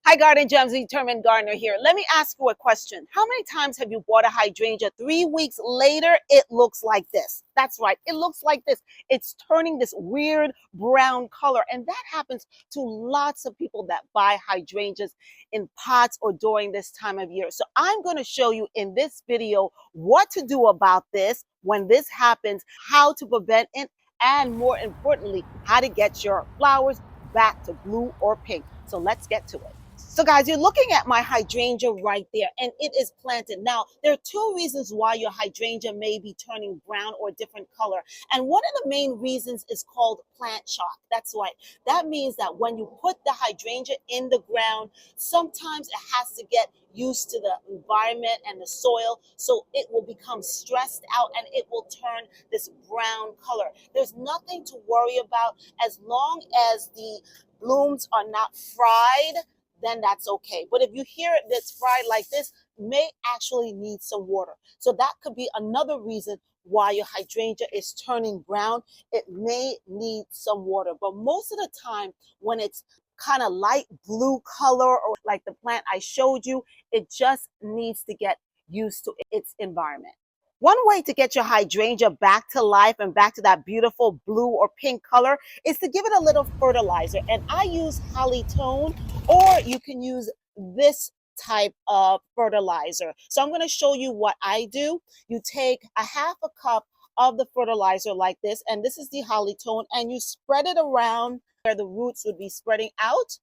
Hi, Garden Gems, Determined Gardener here. Let me ask you a question. How many times have you bought a hydrangea? 3 weeks later, it looks like this. That's right. It looks like this. It's turning this weird brown color. And that happens to lots of people that buy hydrangeas in pots or during this time of year. So I'm going to show you in this video what to do about this when this happens, how to prevent it, and more importantly, how to get your flowers back to blue or pink. So let's get to it. So guys, you're looking at my hydrangea right there, and it is planted. Now, there are two reasons why your hydrangea may be turning brown or a different color. And one of the main reasons is called plant shock. That's right. That means that when you put the hydrangea in the ground, sometimes it has to get used to the environment and the soil, so it will become stressed out and it will turn this brown color. There's nothing to worry about as long as the blooms are not fried, then that's okay. But if you hear it that's fried like this, may actually need some water. So that could be another reason why your hydrangea is turning brown. It may need some water. But most of the time, when it's kind of light blue color or like the plant I showed you, it just needs to get used to its environment. One way to get your hydrangea back to life and back to that beautiful blue or pink color is to give it a little fertilizer. And I use Halitones, or you can use this type of fertilizer. So I'm going to show you what I do. You take a half a cup of the fertilizer like this, and this is the Halitones, and you spread it around where the roots would be spreading out,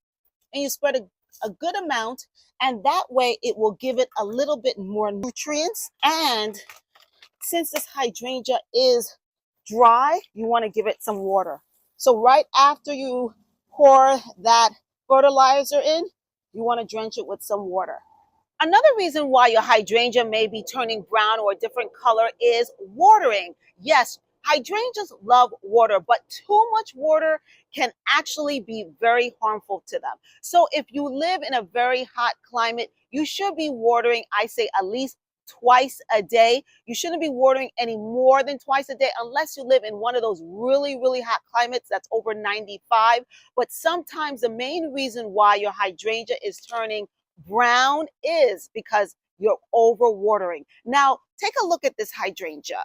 and you spread a good amount, and that way it will give it a little bit more nutrients. And since this hydrangea is dry, you want to give it some water. So right after you pour that fertilizer in, you want to drench it with some water. Another reason why your hydrangea may be turning brown or a different color is watering. Yes, hydrangeas love water, but too much water can actually be very harmful to them. So if you live in a very hot climate, you should be watering, I say, at least twice a day. You shouldn't be watering any more than twice a day unless you live in one of those really, really hot climates that's over 95. But sometimes the main reason why your hydrangea is turning brown is because you're over watering. Now, take a look at this hydrangea.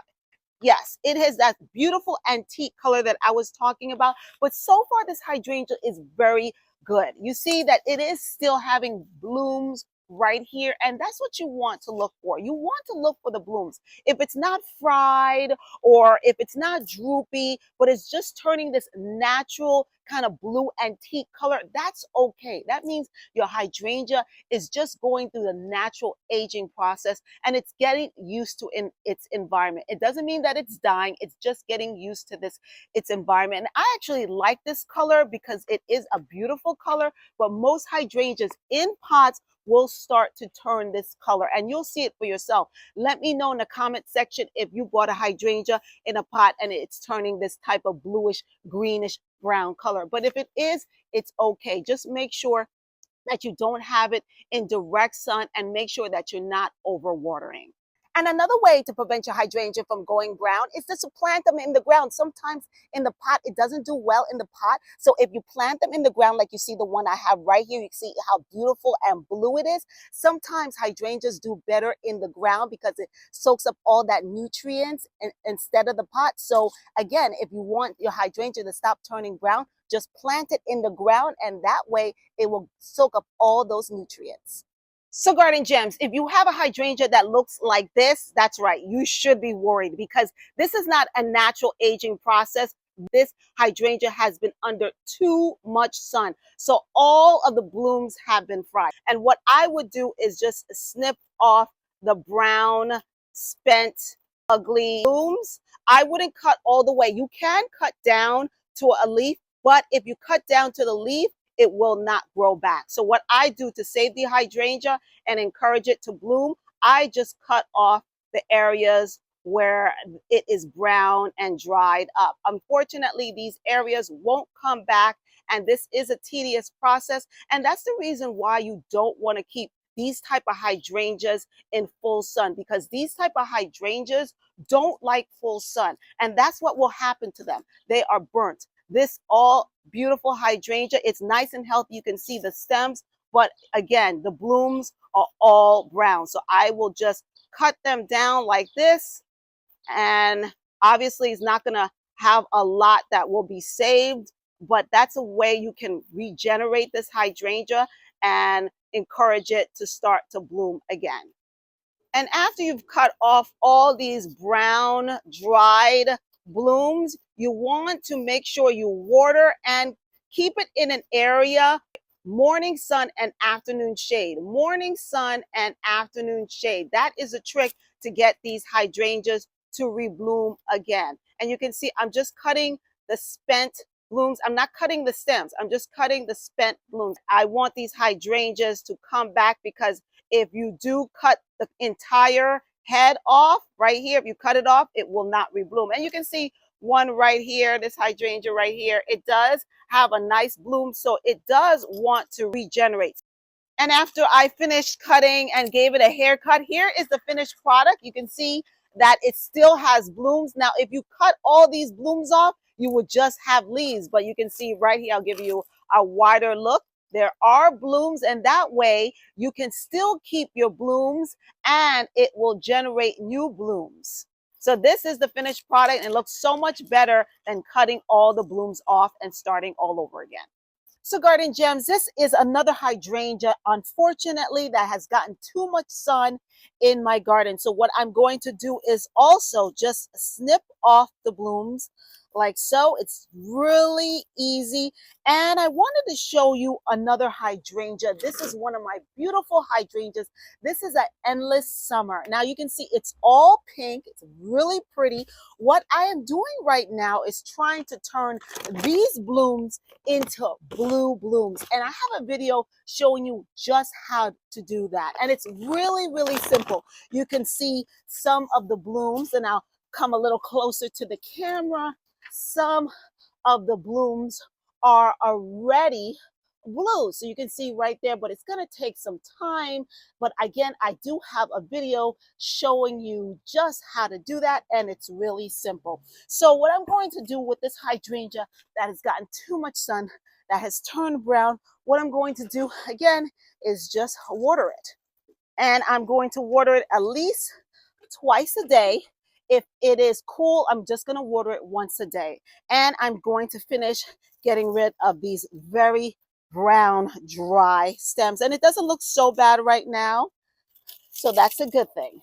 Yes, it has that beautiful antique color that I was talking about, but so far this hydrangea is very good. You see that it is still having blooms right here, and that's what you want to look for. You want to look for the blooms. If it's not fried or if it's not droopy, but it's just turning this natural kind of blue antique color, that's okay. That means your hydrangea is just going through the natural aging process and it's getting used to its environment. It doesn't mean that it's dying. It's just getting used to its environment. And I actually like this color because it is a beautiful color, but most hydrangeas in pots will start to turn this color, and you'll see it for yourself. Let me know in the comment section if you bought a hydrangea in a pot and it's turning this type of bluish, greenish, brown color. But if it is, it's okay. Just make sure that you don't have it in direct sun and make sure that you're not overwatering. And another way to prevent your hydrangea from going brown is just to plant them in the ground. Sometimes in the pot, it doesn't do well in the pot. So if you plant them in the ground, like you see the one I have right here, you see how beautiful and blue it is. Sometimes hydrangeas do better in the ground because it soaks up all that nutrients instead of the pot. So again, if you want your hydrangea to stop turning brown, just plant it in the ground, and that way it will soak up all those nutrients. So Garden Gems, if you have a hydrangea that looks like this, that's right, you should be worried because this is not a natural aging process. This hydrangea has been under too much sun. So all of the blooms have been fried. And what I would do is just snip off the brown, spent, ugly blooms. I wouldn't cut all the way. You can cut down to a leaf, but if you cut down to the leaf, it will not grow back. So what I do to save the hydrangea and encourage it to bloom, I just cut off the areas where it is brown and dried up. Unfortunately, these areas won't come back, and this is a tedious process. And that's the reason why you don't want to keep these type of hydrangeas in full sun, because these type of hydrangeas don't like full sun, and that's what will happen to them. They are burnt. This all beautiful hydrangea, it's nice and healthy. You can see the stems but again, the blooms are all brown. So I will just cut them down like this, and obviously it's not going to have a lot that will be saved, but that's a way you can regenerate this hydrangea and encourage it to start to bloom again. And after you've cut off all these brown, dried blooms, you want to make sure you water and keep it in an area, morning sun and afternoon shade. Morning sun and afternoon shade. That is a trick to get these hydrangeas to rebloom again. And you can see I'm just cutting the spent blooms. I'm not cutting the stems. I'm just cutting the spent blooms. I want these hydrangeas to come back, because if you do cut the entire head off right here, if you cut it off, it will not rebloom. And you can see one right here, this hydrangea right here, it does have a nice bloom, so it does want to regenerate. And after I finished cutting and gave it a haircut, here is the finished product. You can see that it still has blooms. Now, if you cut all these blooms off, you would just have leaves. But you can see right here, I'll give you a wider look. There are blooms, and that way you can still keep your blooms and it will generate new blooms. So this is the finished product, and it looks so much better than cutting all the blooms off and starting all over again. So Garden Gems, this is another hydrangea, unfortunately, that has gotten too much sun in my garden. So what I'm going to do is also just snip off the blooms like so. It's really easy. And I wanted to show you another hydrangea. This is one of my beautiful hydrangeas. This is an endless summer. Now you can see it's all pink. It's really pretty. What I am doing right now is trying to turn these blooms into blue blooms. And I have a video showing you just how to do that. And it's really, really simple. You can see some of the blooms, and I'll come a little closer to the camera. Some of the blooms are already blue. So you can see right there, but it's going to take some time. But again, I do have a video showing you just how to do that, and it's really simple. So what I'm going to do with this hydrangea that has gotten too much sun, that has turned brown, what I'm going to do again is just water it. And I'm going to water it at least twice a day. If it is cool, I'm just going to water it once a day. And I'm going to finish getting rid of these very brown, dry stems. And it doesn't look so bad right now, so that's a good thing.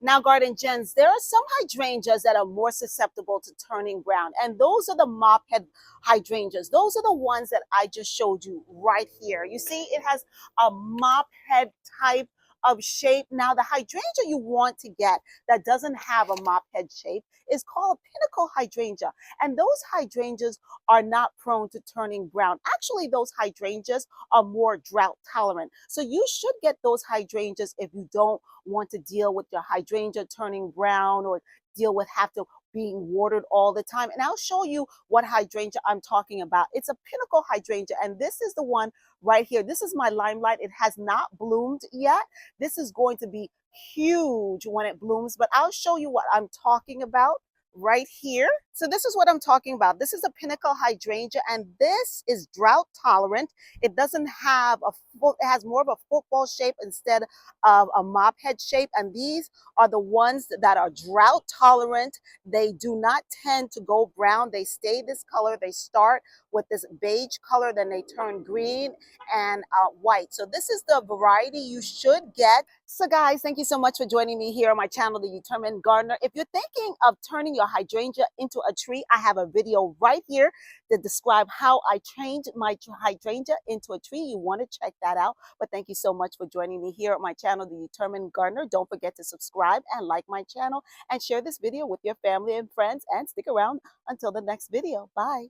Now, Garden Gens, there are some hydrangeas that are more susceptible to turning brown, and those are the mop head hydrangeas. Those are the ones that I just showed you right here. You see, it has a mop head type of shape. Now, the hydrangea you want to get that doesn't have a mop head shape is called a pinnacle hydrangea, and those hydrangeas are not prone to turning brown. Actually, those hydrangeas are more drought tolerant, so you should get those hydrangeas if you don't want to deal with your hydrangea turning brown or deal with have to being watered all the time. And I'll show you what hydrangea I'm talking about. It's a pinnacle hydrangea, and this is the one right here. This is my limelight. It has not bloomed yet. This is going to be huge when it blooms, but I'll show you what I'm talking about right here. So this is what I'm talking about. This is a pinnacle hydrangea, and this is drought tolerant. It doesn't have a full, it has more of a football shape instead of a mop head shape. And these are the ones that are drought tolerant. They do not tend to go brown. They stay this color. They start with this beige color, then they turn green and white. So this is the variety you should get. So guys, thank you so much for joining me here on my channel, The Determined Gardener. If you're thinking of turning your hydrangea into a tree, I have a video right here to describe how I trained my hydrangea into a tree. You want to check that out. But thank you so much for joining me here on my channel, The Determined Gardener. Don't forget to subscribe and like my channel and share this video with your family and friends, and stick around until the next video. Bye.